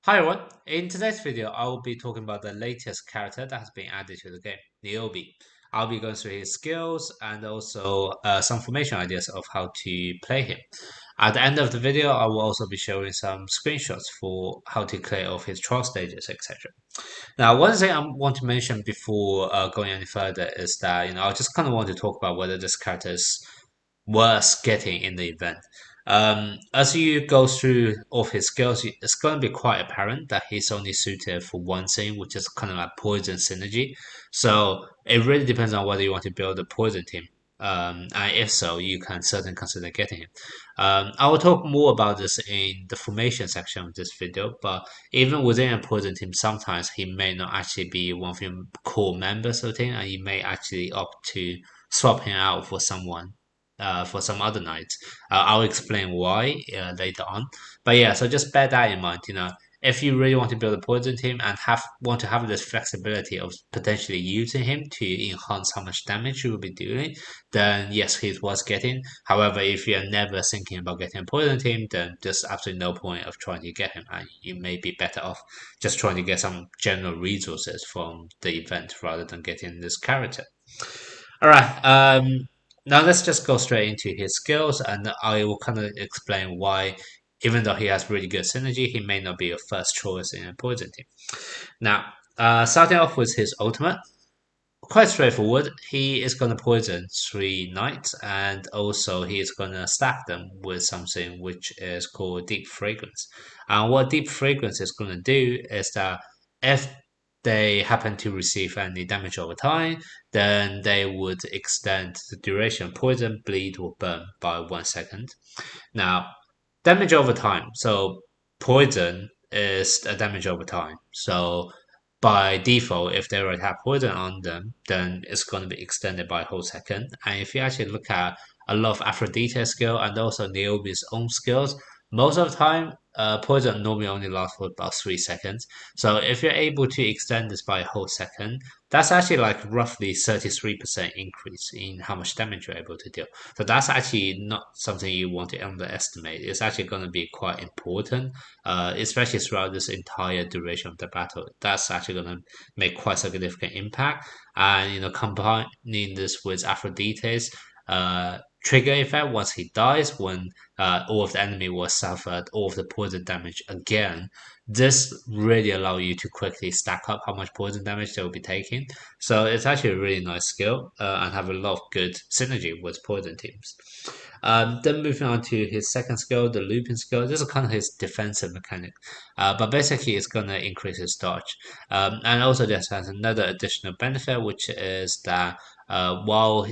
Hi everyone, in today's video I will be talking about the latest character that has been added to the game, Niobe. I'll be going through his skills and also some formation ideas of how to play him. At the end of the video I will also be showing some screenshots for how to clear off his trial stages, etc. Now, one thing I want to mention before going any further is that I just kind of want to talk about whether this character is worth getting in the event. As you go through all of his skills, it's going to be quite apparent that he's only suited for one thing, which is kind of like poison synergy. So it really depends on whether you want to build a poison team. And if so, you can certainly consider getting him. I will talk more about this in the formation section of this video, but even within a poison team, sometimes he may not actually be one of your core members of the team, and you may actually opt to swap him out for some other night. I'll explain why later on. But yeah, so just bear that in mind. If you really want to build a poison team and want to have this flexibility of potentially using him to enhance how much damage you will be doing, then yes, he's worth getting. However, if you're never thinking about getting a poison team, then there's absolutely no point of trying to get him, and you may be better off just trying to get some general resources from the event rather than getting this character. All right. Now let's just go straight into his skills, and I will kind of explain why, even though he has really good synergy, he may not be your first choice in a poison team. Now, starting off with his ultimate, quite straightforward. He is going to poison three knights, and also he is going to stack them with something which is called deep fragrance. And what deep fragrance is going to do is that if they happen to receive any damage over time, then they would extend the duration of poison, bleed, or burn by 1 second. Now, damage over time. So poison is a damage over time. So by default, if they already have poison on them, then it's going to be extended by a whole second. And if you actually look at a lot of Aphrodite's skill and also Niobe's own skills, most of the time, poison normally only lasts for about 3 seconds. So if you're able to extend this by a whole second, that's actually like roughly 33% increase in how much damage you're able to deal. So that's actually not something you want to underestimate. It's actually going to be quite important, especially throughout this entire duration of the battle. That's actually going to make quite significant impact. And combining this with Aphrodite's trigger effect once he dies, when all of the enemy was suffered all of the poison damage again. This really allow you to quickly stack up how much poison damage they will be taking. So it's actually a really nice skill and have a lot of good synergy with poison teams. Then moving on to his second skill, the looping skill. This is kind of his defensive mechanic, but basically it's going to increase his dodge. And also this has another additional benefit, which is that while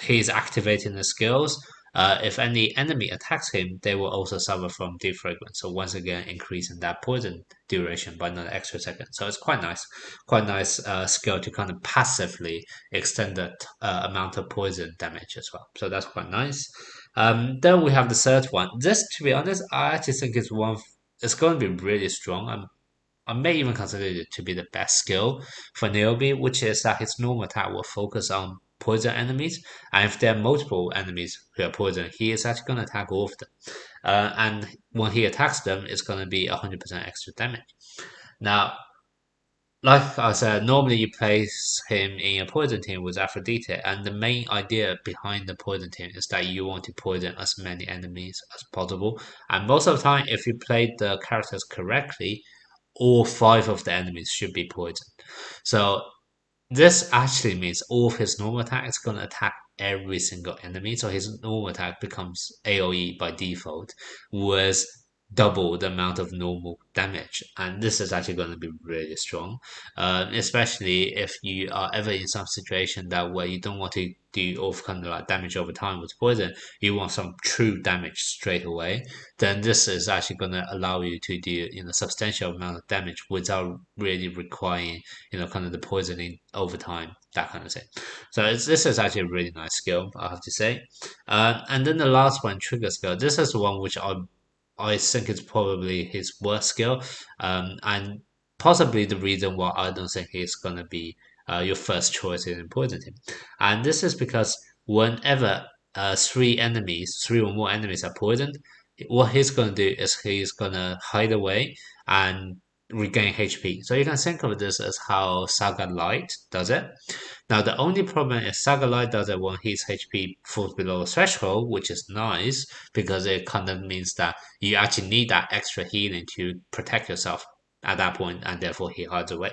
he's activating the skills, if any enemy attacks him, they will also suffer from deep fragrance. So once again, increasing that poison duration by another extra second. So it's quite nice skill to kind of passively extend the amount of poison damage as well. So that's quite nice. Then we have the third one. This, to be honest, I actually think is it's going to be really strong. I may even consider it to be the best skill for Niobe, which is that his normal attack will focus on poison enemies, and if there are multiple enemies who are poison, he is actually going to attack all of them. And when he attacks them, it's going to be 100% extra damage. Now, like I said, normally you place him in a poison team with Aphrodite, and the main idea behind the poison team is that you want to poison as many enemies as possible. And most of the time, if you play the characters correctly, all five of the enemies should be poisoned. So this actually means all of his normal attack is going to attack every single enemy. So his normal attack becomes AoE by default with double the amount of normal damage. And this is actually going to be really strong, especially if you are ever in some situation that where you don't want to do all kind of like damage over time with poison, you want some true damage straight away, then this is actually going to allow you to do substantial amount of damage without really requiring kind of the poisoning over time, that kind of thing. So this is actually a really nice skill, I have to say. And then the last one, trigger skill. This is the one which I think it's probably his worst skill, and possibly the reason why I don't think he's gonna be your first choice in poison team. And this is because whenever three or more enemies are poisoned, what he's going to do is he's going to hide away and regain HP. So you can think of this as how Saga Light does it. Now, the only problem is Saga Light does it when his HP falls below a threshold, which is nice because it kind of means that you actually need that extra healing to protect yourself at that point, and therefore he hides away.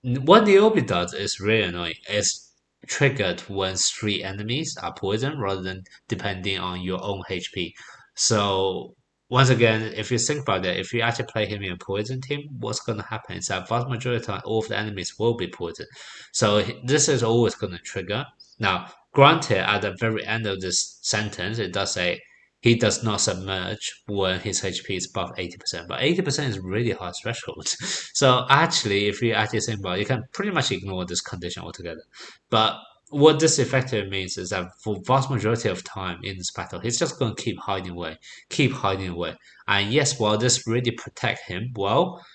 What Niobe does is really annoying. It's triggered when three enemies are poisoned rather than depending on your own HP. So once again, if you think about it, if you actually play him in a poison team, what's going to happen is that vast majority of the time, all of the enemies will be poisoned. So this is always going to trigger. Now, granted, at the very end of this sentence, it does say he does not submerge when his HP is above 80%. But 80% is really high threshold. So actually, if you actually think about it, you can pretty much ignore this condition altogether. But what this effectively means is that for vast majority of time in this battle, he's just going to keep hiding away, keep hiding away. And yes, while this really protect him, well,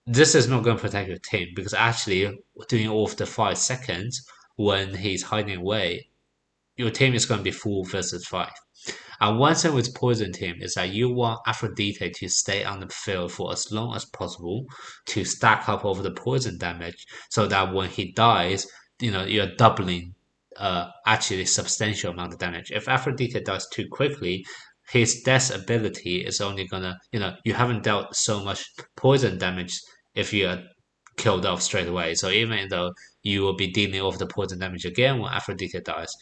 this is not going to protect your team because actually doing all of the 5 seconds when he's hiding away, your team is going to be 4 versus 5. And one thing with Poison Team is that you want Aphrodite to stay on the field for as long as possible to stack up over the poison damage so that when he dies, you're doubling actually substantial amount of damage. If Aphrodite dies too quickly, his death ability is only gonna, you haven't dealt so much poison damage if you're killed off straight away. So even though you will be dealing off the poison damage again when Aphrodite dies,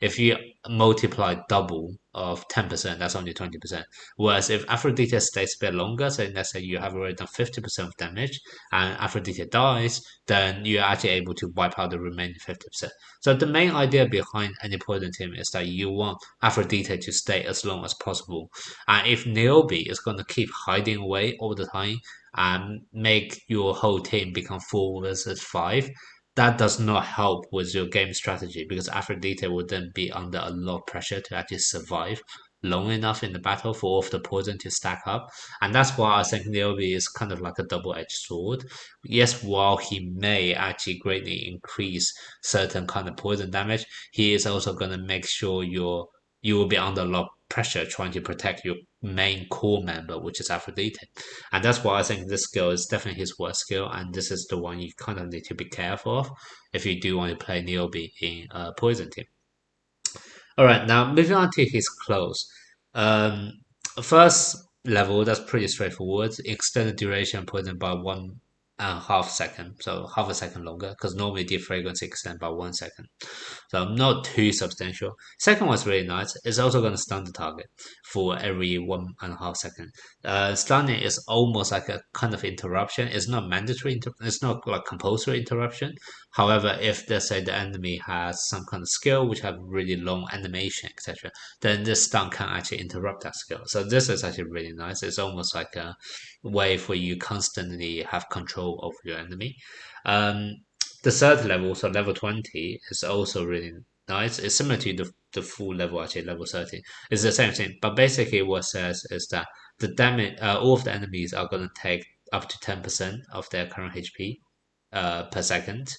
if you multiply double of 10%, that's only 20%. Whereas if Aphrodite stays a bit longer, so let's say you have already done 50% of damage and Aphrodite dies, then you're actually able to wipe out the remaining 50%. So the main idea behind any poison team is that you want Aphrodite to stay as long as possible. And if Niobe is going to keep hiding away all the time and make your whole team become 4 versus 5, that does not help with your game strategy because Aphrodite would then be under a lot of pressure to actually survive long enough in the battle for all of the poison to stack up. And that's why I think Niobe is kind of like a double-edged sword. Yes, while he may actually greatly increase certain kind of poison damage, he is also going to make sure you will be under a lot of pressure trying to protect your main core member, which is Aphrodite. And that's why I think this skill is definitely his worst skill, and this is the one you kind of need to be careful of if you do want to play Niobe in a poison team. All right, now moving on to his clothes. Um, First level, that's pretty straightforward. Extended duration poison by 1.5 seconds, so half a second longer, because normally the fragrance extend by 1 second. So not too substantial. Second one's really nice. It's also going to stun the target for every 1.5 seconds. Stunning is almost like a kind of interruption. It's not mandatory. It's not like compulsory interruption. However, if let's say the enemy has some kind of skill which have really long animation, etc., then this stun can actually interrupt that skill. So this is actually really nice. It's almost like a way for you constantly have control over your enemy. Um, the third level, so level 20, is also really nice. It's similar to the full level, actually, level 30. It's the same thing, but basically what it says is that the damage, all of the enemies are going to take up to 10% of their current HP per second.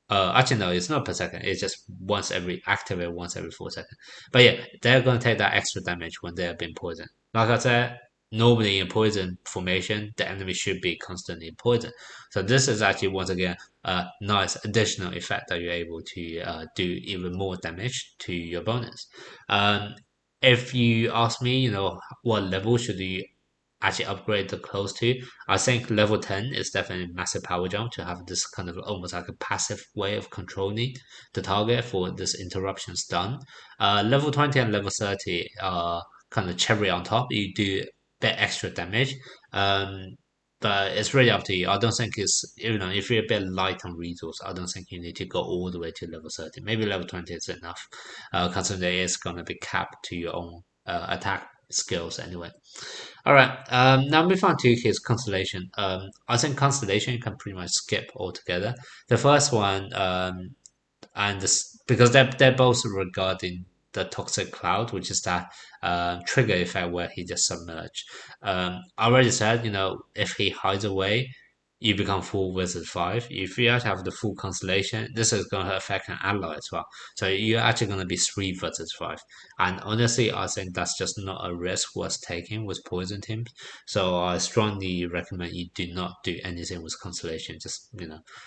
Actually, no, it's not per second. It's just once every activate once every 4 seconds. But yeah, they're going to take that extra damage when they are being poisoned. Like I said, normally in poison formation, the enemy should be constantly poisoned. So this is actually once again a nice additional effect that you're able to do even more damage to your opponents. Um, if you ask me, what level should you actually upgrade the clothes to. I think level 10 is definitely a massive power jump to have this kind of almost like a passive way of controlling the target for this interruptions done. Level 20 and level 30 are kind of cherry on top. You do a bit extra damage. Um, but it's really up to you. I don't think it's, if you're a bit light on resource, I don't think you need to go all the way to level 30. Maybe level 20 is enough, considering it is going to be capped to your own attack skills anyway. All right. Now move on to his constellation. I think constellation you can pretty much skip altogether. The first one, and this because they're both regarding the toxic cloud, which is that trigger effect where he just submerged. I already said, if he hides away, you become full wizard 5. If you actually have the full constellation, this is going to affect an ally as well. So you're actually going to be 3 wizards 5. And honestly, I think that's just not a risk worth taking with poison teams. So I strongly recommend you do not do anything with constellation. Just,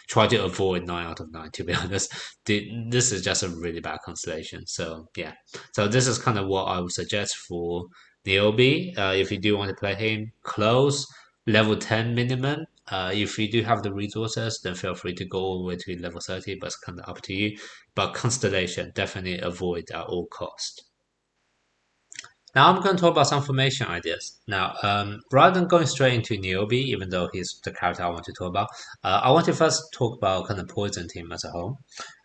try to avoid 9 out of 9, to be honest. This is just a really bad constellation. So yeah. So this is kind of what I would suggest for Niobe. If you do want to play him close, level 10 minimum. If you do have the resources, then feel free to go all the way to level 30, but it's kind of up to you. But Constellation, definitely avoid at all cost. Now I'm going to talk about some formation ideas. Now, rather than going straight into Niobe, even though he's the character I want to talk about, I want to first talk about kind of Poison Team as a whole.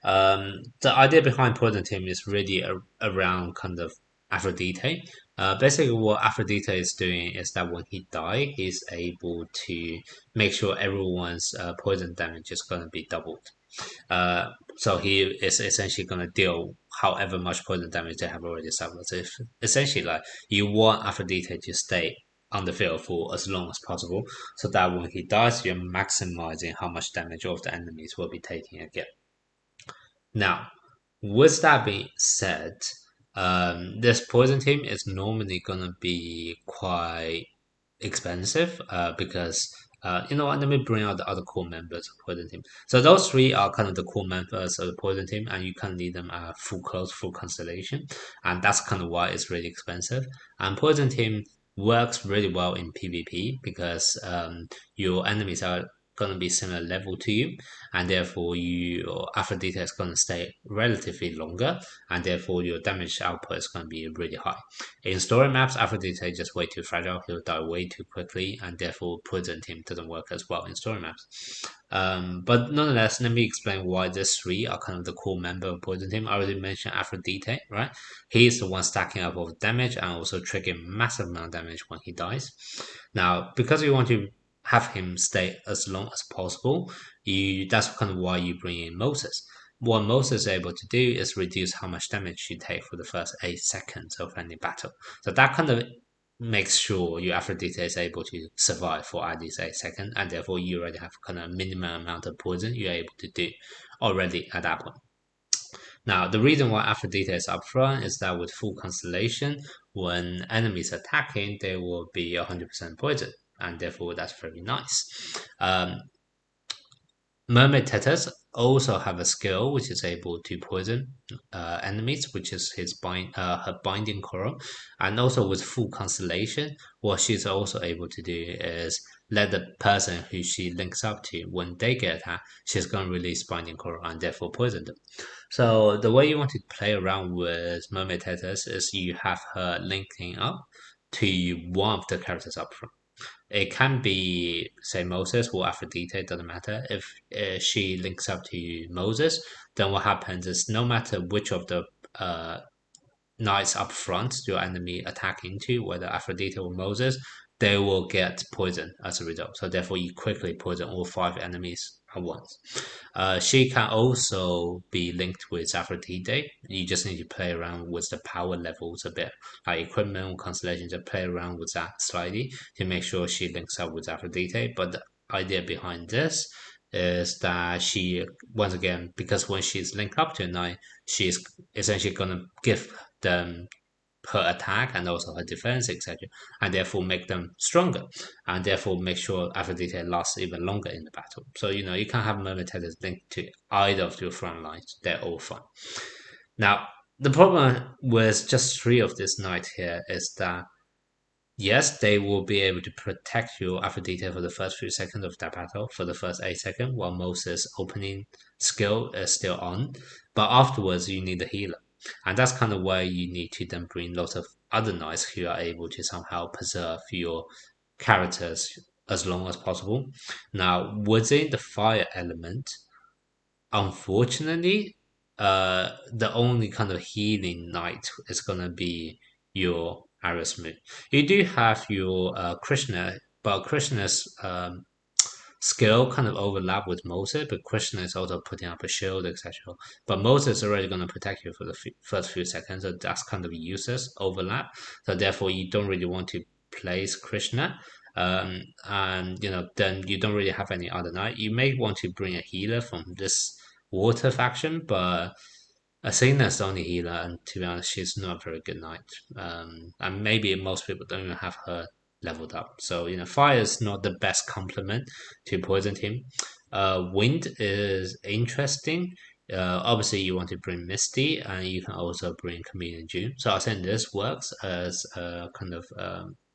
The idea behind Poison Team is really around kind of Aphrodite. Basically, what Aphrodite is doing is that when he dies, he's able to make sure everyone's poison damage is going to be doubled. So he is essentially going to deal however much poison damage they have already suffered. So if, essentially, like you want Aphrodite to stay on the field for as long as possible, so that when he dies, you're maximizing how much damage all of the enemies will be taking again. Now, with that being said, this poison team is normally gonna be quite expensive because you know what, let me bring out the other core members of Poison Team. So those three are kind of the core members of the Poison Team, and you can lead them full close, full constellation, and that's kind of why it's really expensive. And Poison Team works really well in PvP because your enemies are going to be similar level to you, and therefore your Aphrodite is going to stay relatively longer, and therefore your damage output is going to be really high. In story maps, Aphrodite is just way too fragile. He'll die way too quickly, and therefore Poison Team doesn't work as well in story maps. But nonetheless, let me explain why these three are kind of the core member of Poison Team. I already mentioned Aphrodite, right? He's the one stacking up all the damage and also triggering massive amount of damage when he dies. Now, because you want to have him stay as long as possible, that's kind of why you bring in Moses. What Moses is able to do is reduce how much damage you take for the first 8 seconds of any battle. So that kind of makes sure your Aphrodite is able to survive for at least 8 seconds, and therefore you already have kind of minimum amount of poison you're able to do already at that point. Now, the reason why Aphrodite is up front is that with full constellation, when enemies attacking, they will be 100% poison, and therefore that's very nice. Mermaid Tetas also have a skill which is able to poison enemies, which is her binding coral, and also with full constellation, what she's also able to do is let the person who she links up to, when they get attacked, she's going to release binding coral and therefore poison them. So the way you want to play around with Mermaid Tetas is you have her linking up to one of the characters up front. It can be, say, Moses or Aphrodite, it doesn't matter. If she links up to Moses, then what happens is no matter which of the knights up front your enemy attack into, whether Aphrodite or Moses, they will get poisoned as a result. So therefore, you quickly poison all 5 enemies at once. She can also be linked with Aphrodite. You just need to play around with the power levels a bit, like equipment or constellation. Just play around with that slightly to make sure she links up with Aphrodite. But the idea behind this is that she, once again, because when she's linked up to a knight, she's essentially going to give them her attack and also her defense, etc., and therefore make them stronger, and therefore make sure Aphrodite lasts even longer in the battle. So you can have Mermaid Tetas linked to either of your front lines; they're all fine. Now, the problem with just 3 of this knight here is that yes, they will be able to protect your Aphrodite for the first few seconds of that battle, for the first 8 seconds, while Moses' opening skill is still on. But afterwards, you need a healer. And that's kind of where you need to then bring lots of other knights who are able to somehow preserve your characters as long as possible. Now, within the fire element, unfortunately, the only kind of healing knight is gonna be your Aris Moon. You do have your Krishna, but Krishna's skill kind of overlap with Moses, but Krishna is also putting up a shield, etc. But Moses is already going to protect you for the first few seconds, so that's kind of useless overlap. So therefore, you don't really want to place Krishna. and then you don't really have any other knight. You may want to bring a healer from this water faction, but Athena's the only healer, and to be honest, she's not a very good knight. And maybe most people don't even have her leveled up. So, fire is not the best complement to poison team. Wind is interesting. Obviously, you want to bring Misty, and you can also bring Chameleon June. So I think this works as a kind of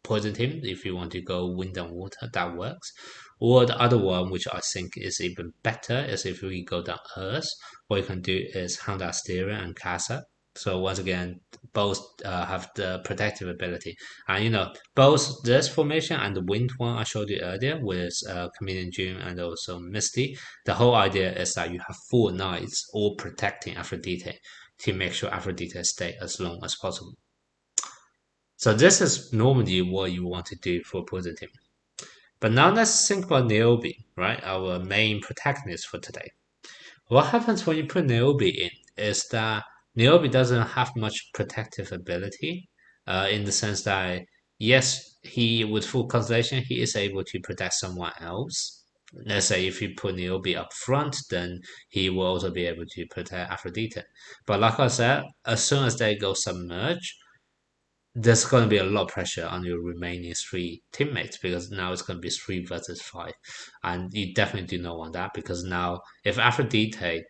poison team. If you want to go wind and water, that works. Or the other one, which I think is even better, is if we go down Earth. What you can do is Hound Asteria and Casa. So once again, both have the protective ability, and both this formation and the wind one I showed you earlier with Chameleon June and also Misty. The whole idea is that you have four knights all protecting Aphrodite to make sure Aphrodite stay as long as possible. So this is normally what you want to do for opposing team. But now let's think about Niobe, right? Our main protagonist for today. What happens when you put Niobe in is that Niobe doesn't have much protective ability, in the sense that yes, he with full constellation he is able to protect someone else. Let's say if you put Niobe up front, then he will also be able to protect Aphrodite. But like I said, as soon as they go submerge, there's going to be a lot of pressure on your remaining three teammates because now it's going to be 3 versus 5, and you definitely do not want that because now if Aphrodite,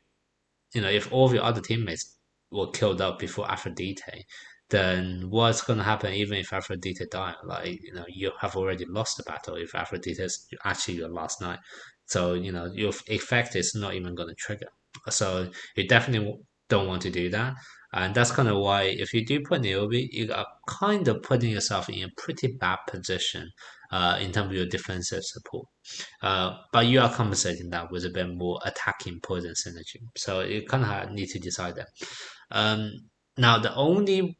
if all of your other teammates were killed up before Aphrodite, then what's going to happen even if Aphrodite die? Like, you have already lost the battle if Aphrodite is actually your last night. So, your effect is not even going to trigger. So you definitely don't want to do that. And that's kind of why if you do put Niobe, you are kind of putting yourself in a pretty bad position in terms of your defensive support. But you are compensating that with a bit more attacking poison synergy. So you kind of need to decide that. Um, Now, the only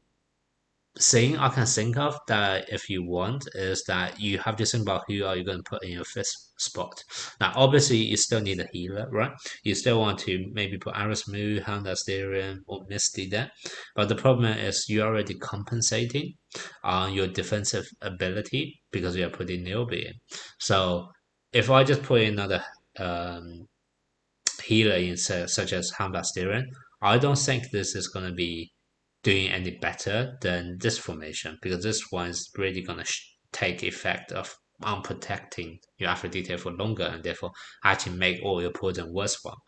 thing I can think of that if you want is that you have to think about who are you going to put in your fifth spot. Now, obviously, you still need a healer, right? You still want to maybe put Arismu, Hound Asterion, or Misty there. But the problem is you're already compensating on your defensive ability because you are putting Niobe in. So if I just put in another healer in, such as Hound Asterion, I don't think this is going to be doing any better than this formation because this one is really going to take effect of unprotecting your Aphrodite for longer and therefore actually make all your poison worthwhile.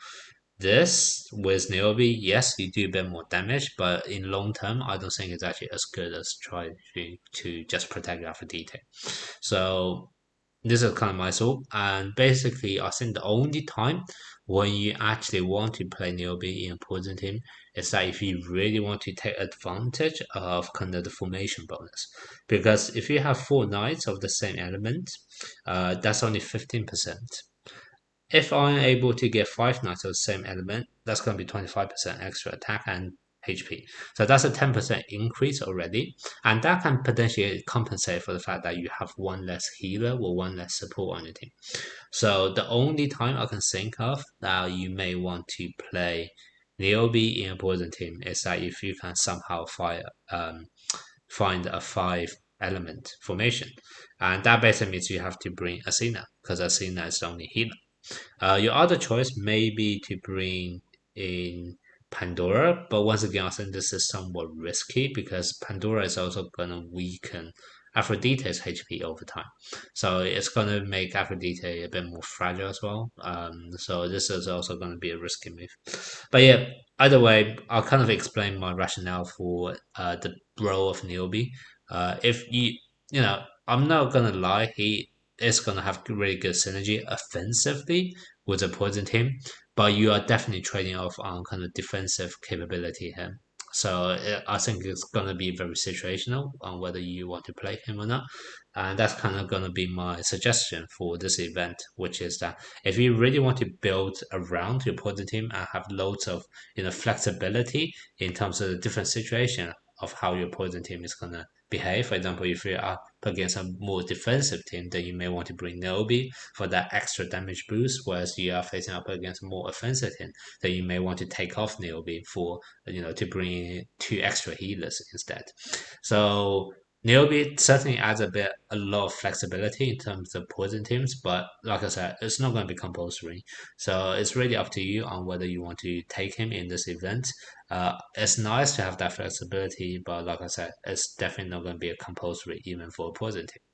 This with Niobe, yes, you do a bit more damage, but in long term, I don't think it's actually as good as trying to just protect your Aphrodite. So this is kind of my thought. And basically, I think the only time when you actually want to play Niobe in a poison team is that if you really want to take advantage of kind of the formation bonus. Because if you have four knights of the same element, that's only 15%. If I'm able to get five knights of the same element, that's going to be 25% extra attack and HP. So that's a 10% increase already. And that can potentially compensate for the fact that you have one less healer or one less support on your team. So the only time I can think of that you may want to play Niobe in a poison team is that if you can somehow find a five element formation. And that basically means you have to bring Athena because Athena is the only healer. Your other choice may be to bring in Pandora, but once again, I think this is somewhat risky because Pandora is also going to weaken Aphrodite's HP over time. So it's going to make Aphrodite a bit more fragile as well. So this is also going to be a risky move. But yeah, either way, I'll kind of explain my rationale for the role of Niobe. If I'm not going to lie, he is going to have really good synergy offensively with the poison team, but you are definitely trading off on kind of defensive capability here. So I think it's going to be very situational on whether you want to play him or not. And that's kind of going to be my suggestion for this event, which is that if you really want to build around your poison team and have loads of flexibility in terms of the different situation of how your poison team is going to behave. For example, if you are up against a more defensive team, then you may want to bring Niobe for that extra damage boost. Whereas you are facing up against a more offensive team, then you may want to take off Niobe for to bring in two extra healers instead. So Niobe certainly adds a lot of flexibility in terms of poison teams, but like I said, it's not going to be compulsory. So it's really up to you on whether you want to take him in this event. It's nice to have that flexibility, but like I said, it's definitely not going to be a compulsory even for a poison team.